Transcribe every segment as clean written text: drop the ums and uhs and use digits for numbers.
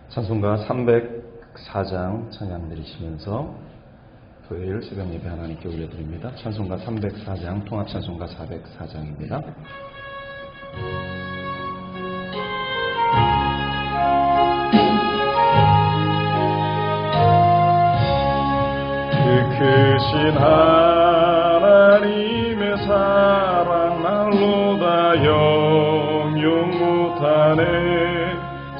찬송가 304장 찬양 드리시면서 토요일 새벽 예배 하나님께 올려드립니다. 찬송가 304장 통합찬송가 404장입니다. 그 크신 하나님의 사랑 날로 다 영용 못하네.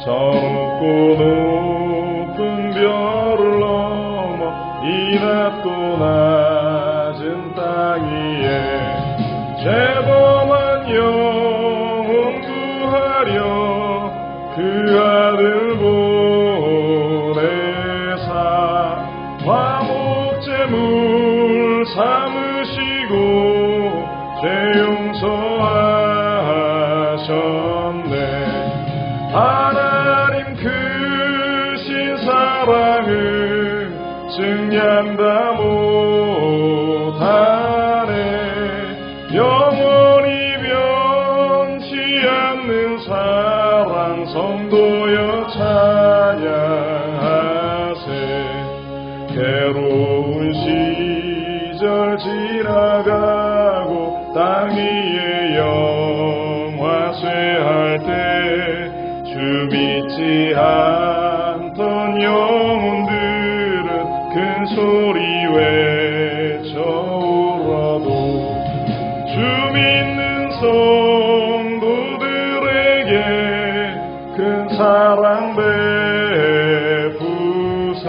저 높고 높은 별을 넘어 이 낮고 낮은 땅 위에 죄범한 영혼 구하려 그 아들 보내사 화목제물 삼으시고 죄 용서하셨네. 하나님 크신 사랑을 증량다 못하네. 영원히 변치 않는 사랑 성도여 찬양하세. 괴로운 시절 지나가고 땅 위에 영화쇠할 때 주 믿지 않던 영혼들은 큰 소리 외쳐 울어도 주 믿는 성도들에게 큰 사랑 베푸사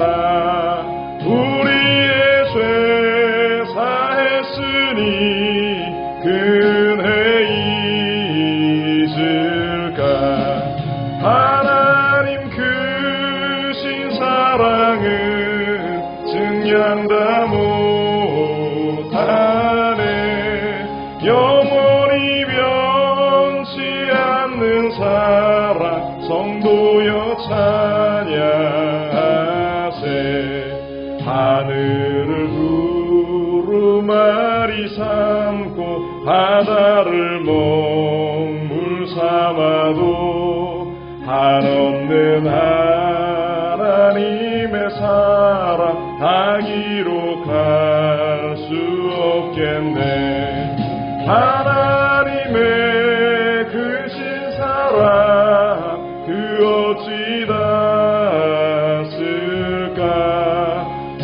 우리의 죄 사했으니 은혜 잊을까. 하나님 크신 사랑은 증량다 못하네. 영원히 변치 않는 사랑 성도여 찬양하세. 하늘을 두루마리 삼고 바다를 먹물 삼아도 한없는 하나님의 사랑 다 기록할 수 없겠네. 하나님의 크신 사랑 그 어찌 닿았을까.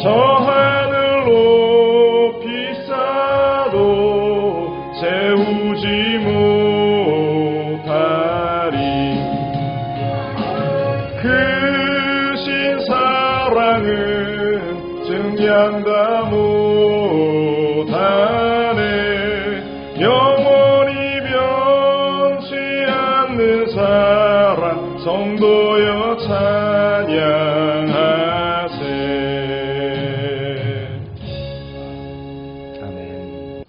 저 하늘 높이 쌓아도 채우지 못하리. 크신 사랑은 증량다 못하네. 영원히 변치 않는 사랑 성도여 찬양하세. 아멘.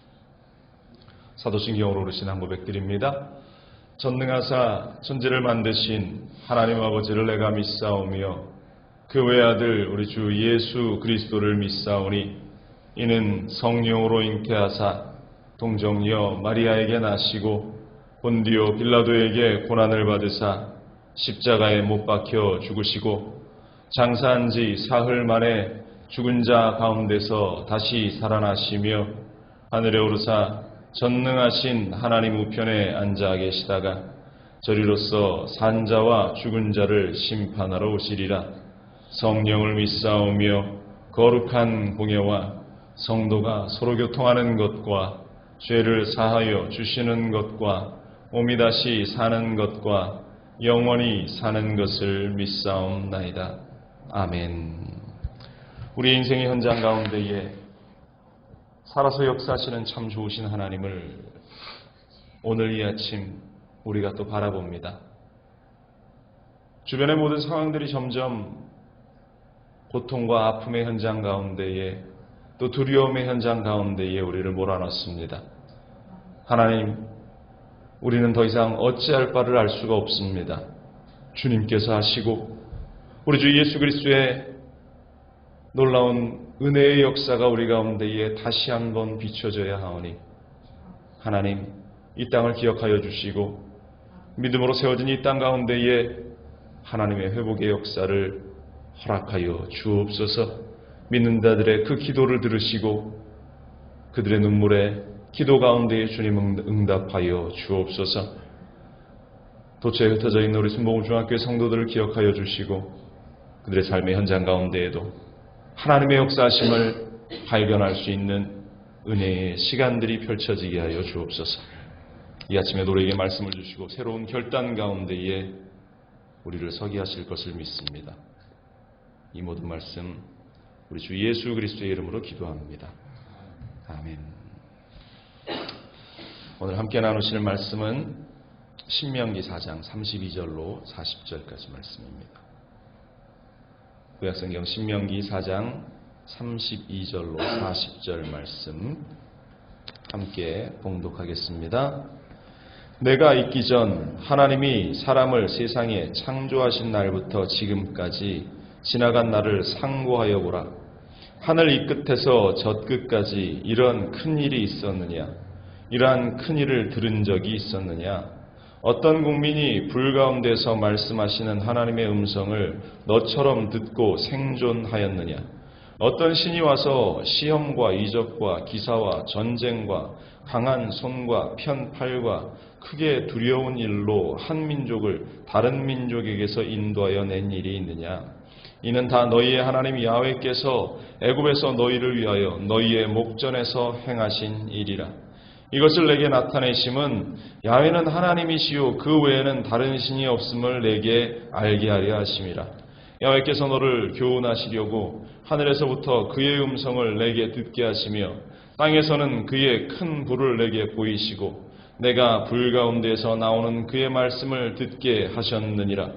사도신경으로 오르신 한 고백드립니다. 전능하사 천지를 만드신 하나님 아버지를 내가 믿사오며 그 외아들 우리 주 예수 그리스도를 믿사오니 이는 성령으로 잉태하사 동정녀 마리아에게 나시고 본디오 빌라도에게 고난을 받으사 십자가에 못 박혀 죽으시고 장사한 지 사흘 만에 죽은 자 가운데서 다시 살아나시며 하늘에 오르사 전능하신 하나님 우편에 앉아 계시다가 저리로서 산자와 죽은 자를 심판하러 오시리라. 성령을 믿사오며 거룩한 공예와 성도가 서로 교통하는 것과 죄를 사하여 주시는 것과 몸이 다시 사는 것과 영원히 사는 것을 믿사옵나이다. 아멘. 우리 인생의 현장 가운데에 살아서 역사하시는 참 좋으신 하나님을 오늘 이 아침 우리가 또 바라봅니다. 주변의 모든 상황들이 점점 고통과 아픔의 현장 가운데에 또 두려움의 현장 가운데에 우리를 몰아넣습니다. 하나님, 우리는 더 이상 어찌할 바를 알 수가 없습니다. 주님께서 하시고 우리 주 예수 그리스도의 놀라운 은혜의 역사가 우리 가운데에 다시 한번 비춰져야 하오니 하나님, 이 땅을 기억하여 주시고 믿음으로 세워진 이 땅 가운데에 하나님의 회복의 역사를 허락하여 주옵소서. 믿는 자들의 그 기도를 들으시고 그들의 눈물에 기도 가운데에 주님 응답하여 주옵소서. 도처에 흩어져 있는 우리 순복음중학교의 성도들을 기억하여 주시고 그들의 삶의 현장 가운데에도 하나님의 역사하심을 발견할 수 있는 은혜의 시간들이 펼쳐지게 하여 주옵소서. 이 아침에 우리에게 말씀을 주시고 새로운 결단 가운데에 우리를 서게 하실 것을 믿습니다. 이 모든 말씀 우리 주 예수 그리스도의 이름으로 기도합니다. 아멘. 오늘 함께 나누실 말씀은 신명기 4장 32절로 40절까지 말씀입니다. 구약성경 신명기 4장 32절로 40절 말씀 함께 봉독하겠습니다. 내가 있기 전 하나님이 사람을 세상에 창조하신 날부터 지금까지 지나간 날을 상고하여 보라. 하늘 이 끝에서 저 끝까지 이런 큰 일이 있었느냐? 이러한 큰 일을 들은 적이 있었느냐? 어떤 국민이 불 가운데서 말씀하시는 하나님의 음성을 너처럼 듣고 생존하였느냐? 어떤 신이 와서 시험과 이적과 기사와 전쟁과 강한 손과 편팔과 크게 두려운 일로 한 민족을 다른 민족에게서 인도하여 낸 일이 있느냐? 이는 다 너희의 하나님 야훼께서 애굽에서 너희를 위하여 너희의 목전에서 행하신 일이라. 이것을 내게 나타내심은 야훼는 하나님이시요 그 외에는 다른 신이 없음을 내게 알게 하려 하심이라. 야훼께서 너를 교훈하시려고 하늘에서부터 그의 음성을 내게 듣게 하시며 땅에서는 그의 큰 불을 내게 보이시고 내가 불 가운데에서 나오는 그의 말씀을 듣게 하셨느니라.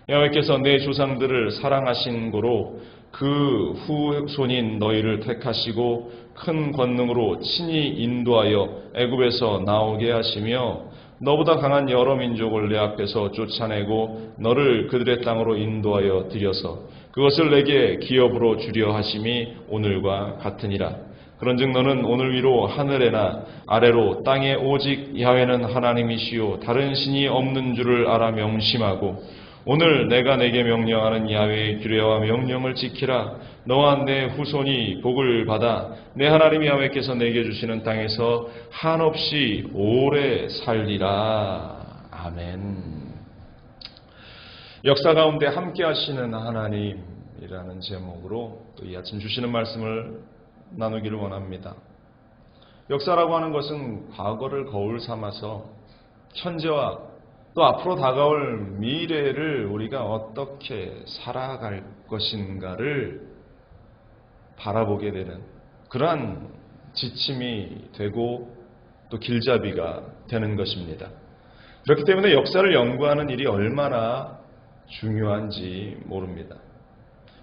야훼께서 내 조상들을 사랑하신 고로 그 후손인 너희를 택하시고 큰 권능으로 친히 인도하여 애굽에서 나오게 하시며 너보다 강한 여러 민족을 내 앞에서 쫓아내고 너를 그들의 땅으로 인도하여 들여서 그것을 내게 기업으로 주려 하심이 오늘과 같으니라. 그런즉 너는 오늘 위로 하늘에나 아래로 땅에 오직 야훼는 하나님이시요 다른 신이 없는 줄을 알아 명심하고 오늘 내가 내게 명령하는 야훼의 규례와 명령을 지키라. 너와 내 후손이 복을 받아 내 하나님 야훼께서 내게 주시는 땅에서 한없이 오래 살리라. 아멘. 역사 가운데 함께 하시는 하나님이라는 제목으로 또 이 아침 주시는 말씀을 나누기를 원합니다. 역사라고 하는 것은 과거를 거울 삼아서 현재와 또 앞으로 다가올 미래를 우리가 어떻게 살아갈 것인가를 바라보게 되는 그러한 지침이 되고 또 길잡이가 되는 것입니다. 그렇기 때문에 역사를 연구하는 일이 얼마나 중요한지 모릅니다.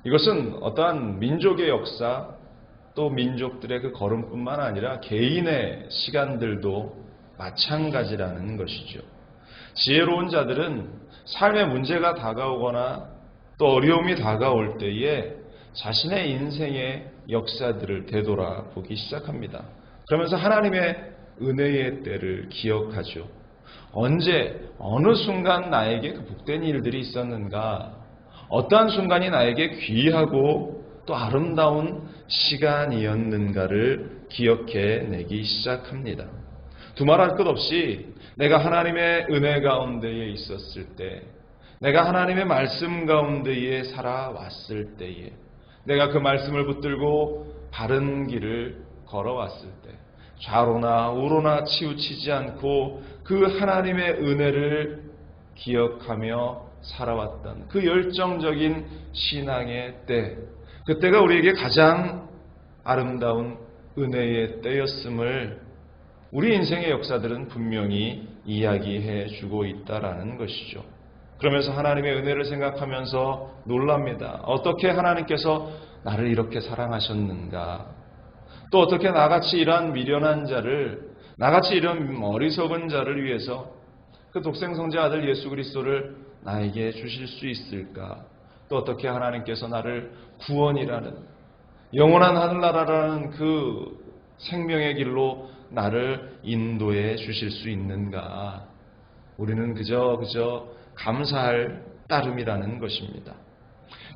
이것은 어떠한 민족의 역사 또 민족들의 그 걸음뿐만 아니라 개인의 시간들도 마찬가지라는 것이죠. 지혜로운 자들은 삶의 문제가 다가오거나 또 어려움이 다가올 때에 자신의 인생의 역사들을 되돌아보기 시작합니다. 그러면서 하나님의 은혜의 때를 기억하죠. 언제 어느 순간 나에게 그 복된 일들이 있었는가, 어떠한 순간이 나에게 귀하고 또 아름다운 시간이었는가를 기억해내기 시작합니다. 두말할 것 없이 내가 하나님의 은혜 가운데에 있었을 때, 내가 하나님의 말씀 가운데에 살아왔을 때에, 내가 그 말씀을 붙들고 바른 길을 걸어왔을 때, 좌로나 우로나 치우치지 않고 그 하나님의 은혜를 기억하며 살아왔던 그 열정적인 신앙의 때, 그때가 우리에게 가장 아름다운 은혜의 때였음을 우리 인생의 역사들은 분명히 이야기해 주고 있다라는 것이죠. 그러면서 하나님의 은혜를 생각하면서 놀랍니다. 어떻게 하나님께서 나를 이렇게 사랑하셨는가? 또 어떻게 나같이 이러한 미련한 자를, 나같이 이런 어리석은 자를 위해서 그 독생성자 아들 예수 그리스도를 나에게 주실 수 있을까? 또 어떻게 하나님께서 나를 구원이라는 영원한 하늘나라라는 그 생명의 길로 나를 인도해 주실 수 있는가? 우리는 그저 감사할 따름이라는 것입니다.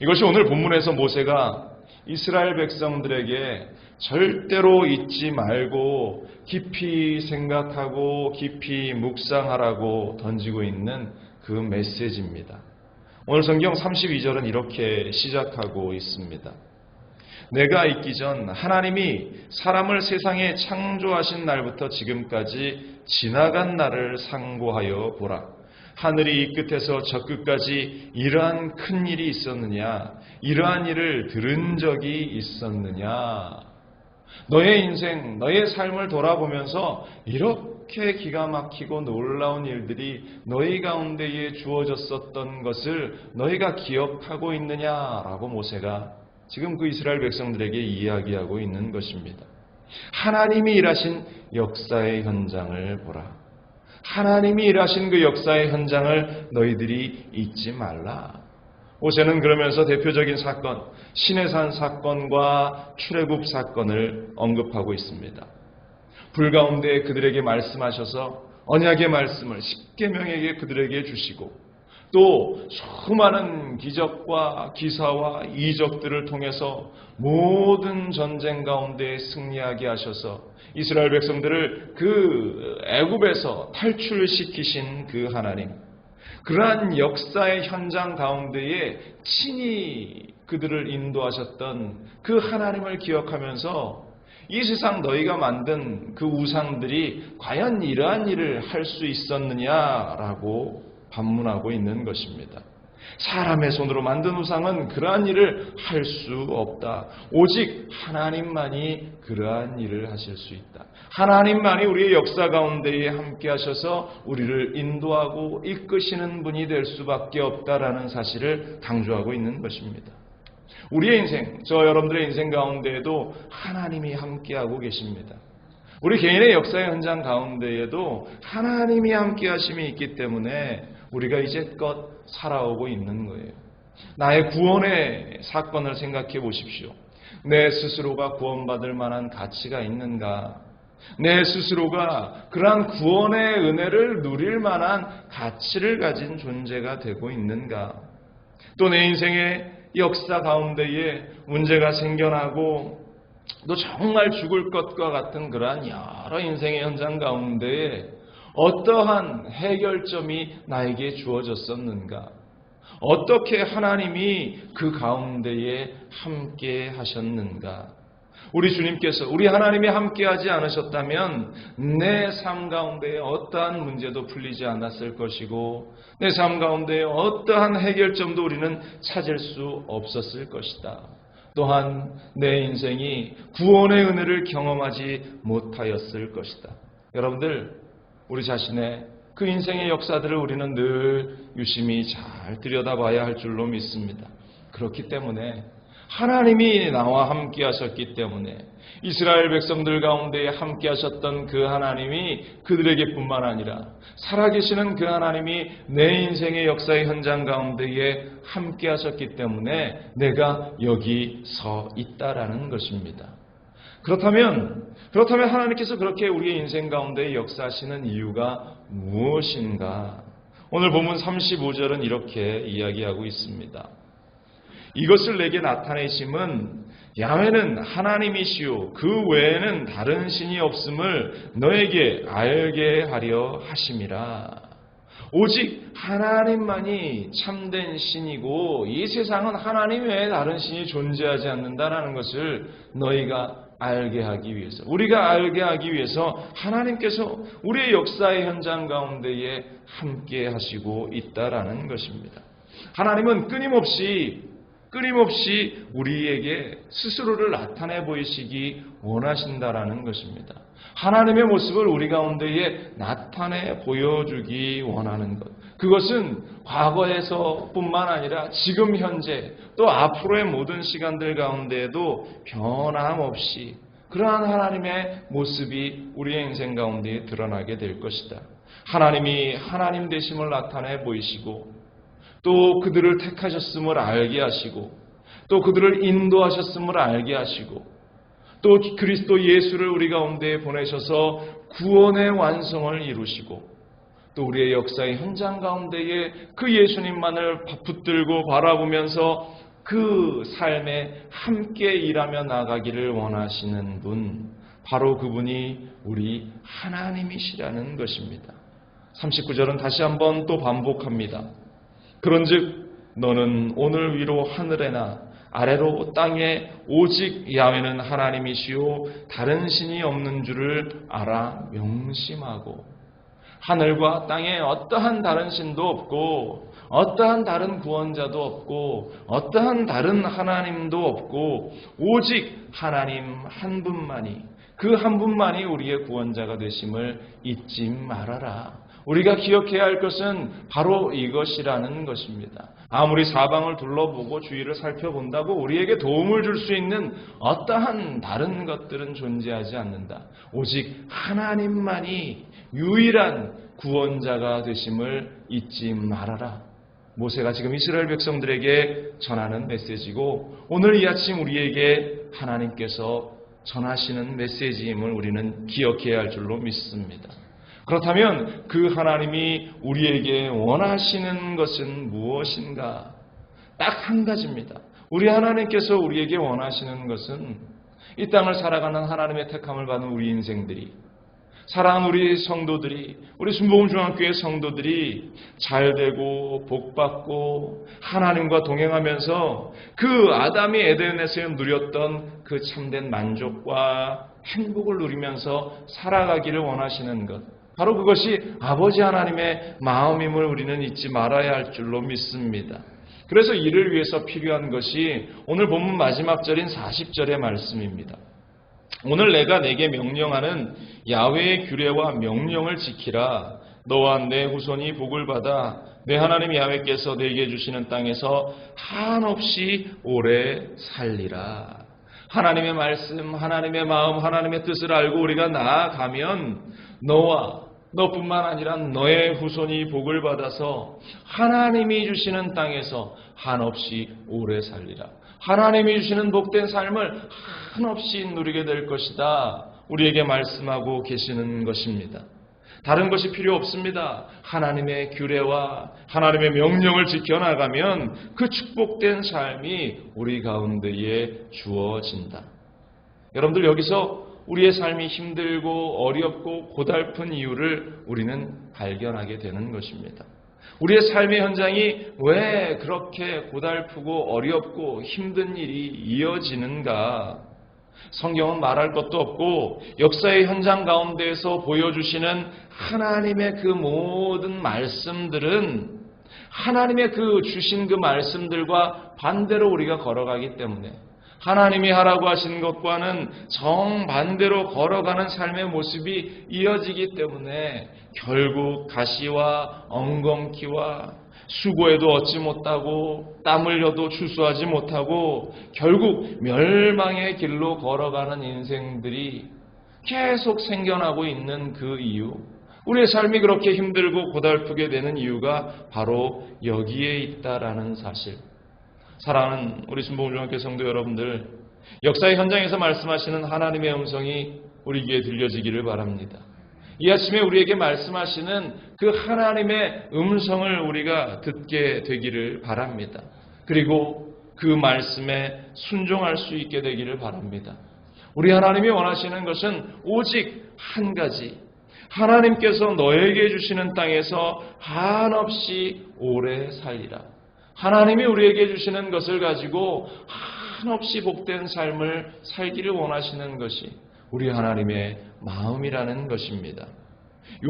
이것이 오늘 본문에서 모세가 이스라엘 백성들에게 절대로 잊지 말고 깊이 생각하고 깊이 묵상하라고 던지고 있는 그 메시지입니다. 오늘 성경 32절은 이렇게 시작하고 있습니다. 내가 있기 전 하나님이 사람을 세상에 창조하신 날부터 지금까지 지나간 날을 상고하여 보라. 하늘이 이 끝에서 저 끝까지 이러한 큰 일이 있었느냐? 이러한 일을 들은 적이 있었느냐? 너의 인생, 너의 삶을 돌아보면서 이렇게 기가 막히고 놀라운 일들이 너희 가운데에 주어졌었던 것을 너희가 기억하고 있느냐라고 모세가 지금 그 이스라엘 백성들에게 이야기하고 있는 것입니다. 하나님이 일하신 역사의 현장을 보라. 하나님이 일하신 그 역사의 현장을 너희들이 잊지 말라. 모세는 그러면서 대표적인 사건, 시내산 사건과 출애굽 사건을 언급하고 있습니다. 불 가운데 그들에게 말씀하셔서 언약의 말씀을 십계명에게 그들에게 주시고 또 수많은 기적과 기사와 이적들을 통해서 모든 전쟁 가운데 승리하게 하셔서 이스라엘 백성들을 그 애굽에서 탈출시키신 그 하나님, 그러한 역사의 현장 가운데에 친히 그들을 인도하셨던 그 하나님을 기억하면서 이 세상 너희가 만든 그 우상들이 과연 이러한 일을 할 수 있었느냐라고 반문하고 있는 것입니다. 사람의 손으로 만든 우상은 그러한 일을 할 수 없다. 오직 하나님만이 그러한 일을 하실 수 있다. 하나님만이 우리의 역사 가운데에 함께 하셔서 우리를 인도하고 이끄시는 분이 될 수밖에 없다라는 사실을 강조하고 있는 것입니다. 우리의 인생, 저 여러분들의 인생 가운데에도 하나님이 함께하고 계십니다. 우리 개인의 역사의 현장 가운데에도 하나님이 함께 하심이 있기 때문에 우리가 이제껏 살아오고 있는 거예요. 나의 구원의 사건을 생각해 보십시오. 내 스스로가 구원받을 만한 가치가 있는가? 내 스스로가 그러한 구원의 은혜를 누릴 만한 가치를 가진 존재가 되고 있는가? 또 내 인생의 역사 가운데에 문제가 생겨나고 또 정말 죽을 것과 같은 그러한 여러 인생의 현장 가운데에 어떠한 해결점이 나에게 주어졌었는가? 어떻게 하나님이 그 가운데에 함께 하셨는가? 우리 주님께서 우리 하나님이 함께하지 않으셨다면 내 삶 가운데에 어떠한 문제도 풀리지 않았을 것이고 내 삶 가운데에 어떠한 해결점도 우리는 찾을 수 없었을 것이다. 또한 내 인생이 구원의 은혜를 경험하지 못하였을 것이다. 여러분들, 우리 자신의 그 인생의 역사들을 우리는 늘 유심히 잘 들여다봐야 할 줄로 믿습니다. 그렇기 때문에 하나님이 나와 함께 하셨기 때문에 이스라엘 백성들 가운데 함께 하셨던 그 하나님이 그들에게 뿐만 아니라 살아계시는 그 하나님이 내 인생의 역사의 현장 가운데에 함께 하셨기 때문에 내가 여기 서 있다라는 것입니다. 그렇다면 하나님께서 그렇게 우리의 인생 가운데 역사하시는 이유가 무엇인가? 오늘 본문 35절은 이렇게 이야기하고 있습니다. 이것을 내게 나타내심은 야훼는 하나님이시요 그 외에는 다른 신이 없음을 너에게 알게 하려 하심이라. 오직 하나님만이 참된 신이고 이 세상은 하나님 외에 다른 신이 존재하지 않는다라는 것을 너희가 알게 하기 위해서, 우리가 알게 하기 위해서 하나님께서 우리의 역사의 현장 가운데에 함께 하시고 있다라는 것입니다. 하나님은 끊임없이 우리에게 스스로를 나타내 보이시기 원하신다라는 것입니다. 하나님의 모습을 우리 가운데에 나타내 보여주기 원하는 것. 그것은 과거에서뿐만 아니라 지금 현재 또 앞으로의 모든 시간들 가운데에도 변함없이 그러한 하나님의 모습이 우리의 인생 가운데에 드러나게 될 것이다. 하나님이 하나님 되심을 나타내 보이시고 또 그들을 택하셨음을 알게 하시고 또 그들을 인도하셨음을 알게 하시고 또 그리스도 예수를 우리 가운데에 보내셔서 구원의 완성을 이루시고 또 우리의 역사의 현장 가운데에 그 예수님만을 붙들고 바라보면서 그 삶에 함께 일하며 나가기를 원하시는 분, 바로 그분이 우리 하나님이시라는 것입니다. 39절은 다시 한번 또 반복합니다. 그런즉 너는 오늘 위로 하늘에나 아래로 땅에 오직 야훼는 하나님이시요 다른 신이 없는 줄을 알아 명심하고, 하늘과 땅에 어떠한 다른 신도 없고 어떠한 다른 구원자도 없고 어떠한 다른 하나님도 없고 오직 하나님 한 분만이, 그 한 분만이 우리의 구원자가 되심을 잊지 말아라. 우리가 기억해야 할 것은 바로 이것이라는 것입니다. 아무리 사방을 둘러보고 주위를 살펴본다고 우리에게 도움을 줄 수 있는 어떠한 다른 것들은 존재하지 않는다. 오직 하나님만이 유일한 구원자가 되심을 잊지 말아라. 모세가 지금 이스라엘 백성들에게 전하는 메시지고, 오늘 이 아침 우리에게 하나님께서 전하시는 메시지임을 우리는 기억해야 할 줄로 믿습니다. 그렇다면 그 하나님이 우리에게 원하시는 것은 무엇인가? 딱 한 가지입니다. 우리 하나님께서 우리에게 원하시는 것은 이 땅을 살아가는 하나님의 택함을 받은 우리 인생들이, 사랑하는 우리 성도들이, 우리 순복음중앙교회 성도들이 잘되고 복받고 하나님과 동행하면서 그 아담이 에덴에서 누렸던 그 참된 만족과 행복을 누리면서 살아가기를 원하시는 것, 바로 그것이 아버지 하나님의 마음임을 우리는 잊지 말아야 할 줄로 믿습니다. 그래서 이를 위해서 필요한 것이 오늘 본문 마지막 절인 40절의 말씀입니다. 오늘 내가 내게 명령하는 야훼의 규례와 명령을 지키라. 너와 내 후손이 복을 받아 내 하나님 야훼께서 내게 주시는 땅에서 한없이 오래 살리라. 하나님의 말씀, 하나님의 마음, 하나님의 뜻을 알고 우리가 나아가면 너와 너뿐만 아니라 너의 후손이 복을 받아서 하나님이 주시는 땅에서 한없이 오래 살리라. 하나님이 주시는 복된 삶을 한없이 누리게 될 것이다. 우리에게 말씀하고 계시는 것입니다. 다른 것이 필요 없습니다. 하나님의 규례와 하나님의 명령을 지켜나가면 그 축복된 삶이 우리 가운데에 주어진다. 여러분들, 여기서 우리의 삶이 힘들고 어렵고 고달픈 이유를 우리는 발견하게 되는 것입니다. 우리의 삶의 현장이 왜 그렇게 고달프고 어렵고 힘든 일이 이어지는가? 성경은 말할 것도 없고 역사의 현장 가운데에서 보여주시는 하나님의 그 모든 말씀들은 하나님의 그 주신 그 말씀들과 반대로 우리가 걸어가기 때문에, 하나님이 하라고 하신 것과는 정반대로 걸어가는 삶의 모습이 이어지기 때문에 결국 가시와 엉겅퀴와 수고해도 얻지 못하고 땀 흘려도 추수하지 못하고 결국 멸망의 길로 걸어가는 인생들이 계속 생겨나고 있는 그 이유, 우리의 삶이 그렇게 힘들고 고달프게 되는 이유가 바로 여기에 있다라는 사실. 사랑하는 우리 순복음중앙교회 성도 여러분들, 역사의 현장에서 말씀하시는 하나님의 음성이 우리 귀에 들려지기를 바랍니다. 이 아침에 우리에게 말씀하시는 그 하나님의 음성을 우리가 듣게 되기를 바랍니다. 그리고 그 말씀에 순종할 수 있게 되기를 바랍니다. 우리 하나님이 원하시는 것은 오직 한 가지, 하나님께서 너에게 주시는 땅에서 한없이 오래 살리라. 하나님이 우리에게 주시는 것을 가지고 한없이 복된 삶을 살기를 원하시는 것이 우리 하나님의 마음이라는 것입니다.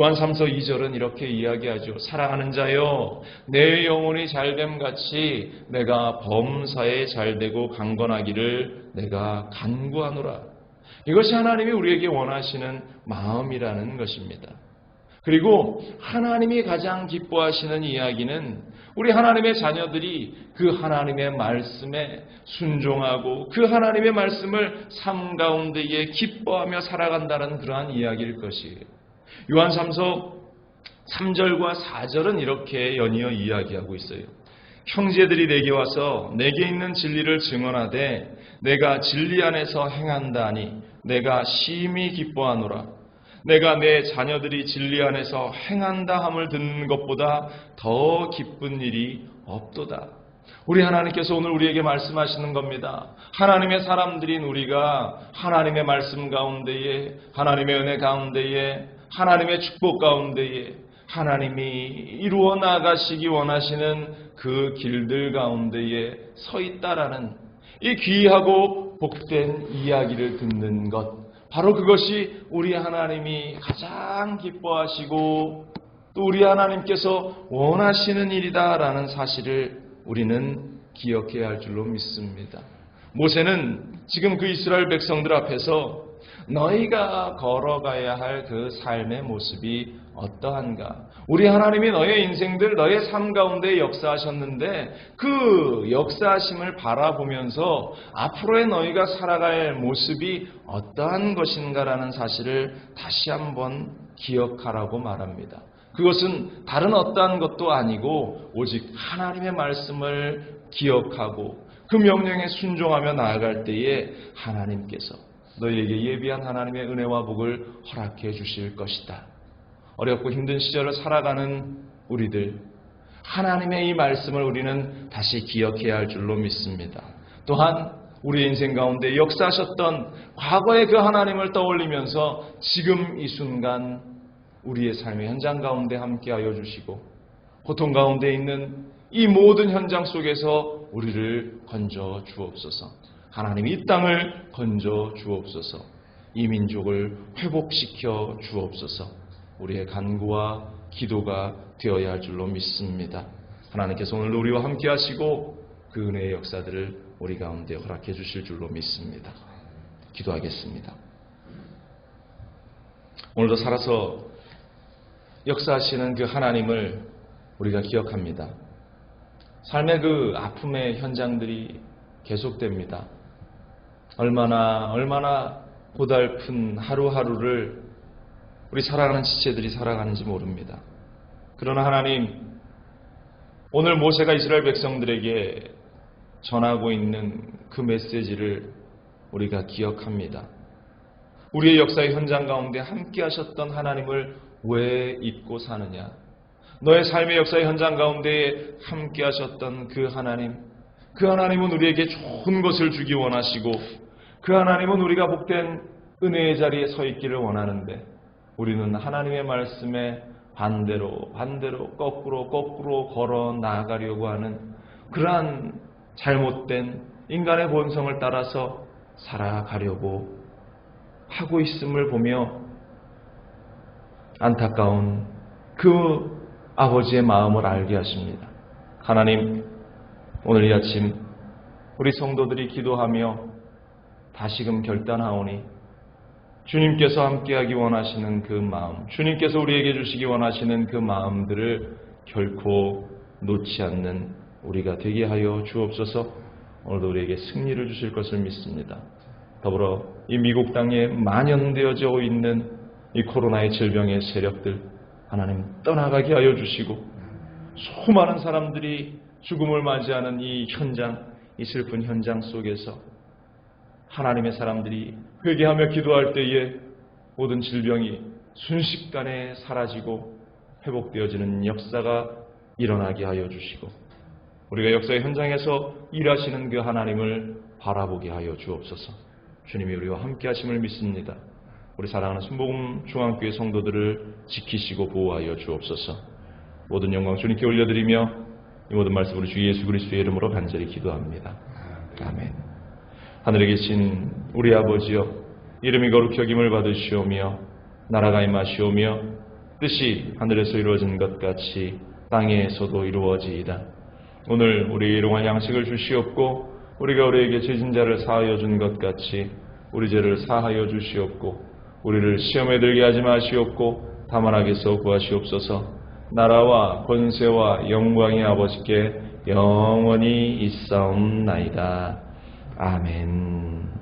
요한 3서 2절은 이렇게 이야기하죠. 사랑하는 자여, 내 영혼이 잘됨같이 내가 범사에 잘되고 강건하기를 내가 간구하노라. 이것이 하나님이 우리에게 원하시는 마음이라는 것입니다. 그리고 하나님이 가장 기뻐하시는 이야기는 우리 하나님의 자녀들이 그 하나님의 말씀에 순종하고 그 하나님의 말씀을 삶 가운데에 기뻐하며 살아간다는 그러한 이야기일 것이에요. 요한 3서 3절과 4절은 이렇게 연이어 이야기하고 있어요. 형제들이 내게 와서 내게 있는 진리를 증언하되 내가 진리 안에서 행한다 하니 내가 심히 기뻐하노라. 내가 내 자녀들이 진리 안에서 행한다 함을 듣는 것보다 더 기쁜 일이 없도다. 우리 하나님께서 오늘 우리에게 말씀하시는 겁니다. 하나님의 사람들인 우리가 하나님의 말씀 가운데에, 하나님의 은혜 가운데에, 하나님의 축복 가운데에 하나님이 이루어 나가시기 원하시는 그 길들 가운데에 서 있다라는 이 귀하고 복된 이야기를 듣는 것, 바로 그것이 우리 하나님이 가장 기뻐하시고 또 우리 하나님께서 원하시는 일이다라는 사실을 우리는 기억해야 할 줄로 믿습니다. 모세는 지금 그 이스라엘 백성들 앞에서 너희가 걸어가야 할 그 삶의 모습이 어떠한가? 우리 하나님이 너의 인생들, 너의 삶 가운데 역사하셨는데 그 역사하심을 바라보면서 앞으로의 너희가 살아갈 모습이 어떠한 것인가라는 사실을 다시 한번 기억하라고 말합니다. 그것은 다른 어떠한 것도 아니고 오직 하나님의 말씀을 기억하고 그 명령에 순종하며 나아갈 때에 하나님께서 너희에게 예비한 하나님의 은혜와 복을 허락해 주실 것이다. 어렵고 힘든 시절을 살아가는 우리들, 하나님의 이 말씀을 우리는 다시 기억해야 할 줄로 믿습니다. 또한 우리 인생 가운데 역사하셨던 과거의 그 하나님을 떠올리면서 지금 이 순간 우리의 삶의 현장 가운데 함께하여 주시고 고통 가운데 있는 이 모든 현장 속에서 우리를 건져 주옵소서. 하나님이 이 땅을 건져 주옵소서. 이 민족을 회복시켜 주옵소서. 우리의 간구와 기도가 되어야 할 줄로 믿습니다. 하나님께서 오늘 우리와 함께 하시고 그 은혜의 역사들을 우리 가운데 허락해 주실 줄로 믿습니다. 기도하겠습니다. 오늘도 살아서 역사하시는 그 하나님을 우리가 기억합니다. 삶의 그 아픔의 현장들이 계속됩니다. 얼마나 고달픈 하루하루를 우리 사랑하는 지체들이 살아가는지 모릅니다. 그러나 하나님, 오늘 모세가 이스라엘 백성들에게 전하고 있는 그 메시지를 우리가 기억합니다. 우리의 역사의 현장 가운데 함께 하셨던 하나님을 왜 잊고 사느냐? 너의 삶의 역사의 현장 가운데 함께 하셨던 그 하나님은 우리에게 좋은 것을 주기 원하시고 그 하나님은 우리가 복된 은혜의 자리에 서 있기를 원하는데 우리는 하나님의 말씀에 반대로 거꾸로 걸어 나아가려고 하는 그러한 잘못된 인간의 본성을 따라서 살아가려고 하고 있음을 보며 안타까운 그 아버지의 마음을 알게 하십니다. 하나님, 오늘 이 아침 우리 성도들이 기도하며 다시금 결단하오니 주님께서 함께하기 원하시는 그 마음, 주님께서 우리에게 주시기 원하시는 그 마음들을 결코 놓지 않는 우리가 되게 하여 주옵소서. 오늘도 우리에게 승리를 주실 것을 믿습니다. 더불어 이 미국 땅에 만연되어져 있는 이 코로나의 질병의 세력들 하나님 떠나가게 하여 주시고 수많은 사람들이 죽음을 맞이하는 이 현장, 이 슬픈 현장 속에서 하나님의 사람들이 회개하며 기도할 때에 모든 질병이 순식간에 사라지고 회복되어지는 역사가 일어나게 하여 주시고 우리가 역사의 현장에서 일하시는 그 하나님을 바라보게 하여 주옵소서. 주님이 우리와 함께 하심을 믿습니다. 우리 사랑하는 순복음 중앙교회 성도들을 지키시고 보호하여 주옵소서. 모든 영광 주님께 올려드리며 이 모든 말씀으로 주 예수 그리스도의 이름으로 간절히 기도합니다. 아멘. 하늘에 계신 우리 아버지여, 이름이 거룩히 여김을 받으시오며 나라가 임하시오며 뜻이 하늘에서 이루어진 것 같이 땅에서도 이루어지이다. 오늘 우리 일용할 양식을 주시옵고 우리가 우리에게 죄진 자를 사하여 준 것 같이 우리 죄를 사하여 주시옵고 우리를 시험에 들게 하지 마시옵고 다만 악에서 구하시옵소서. 나라와 권세와 영광이 아버지께 영원히 있사옵나이다. 아멘.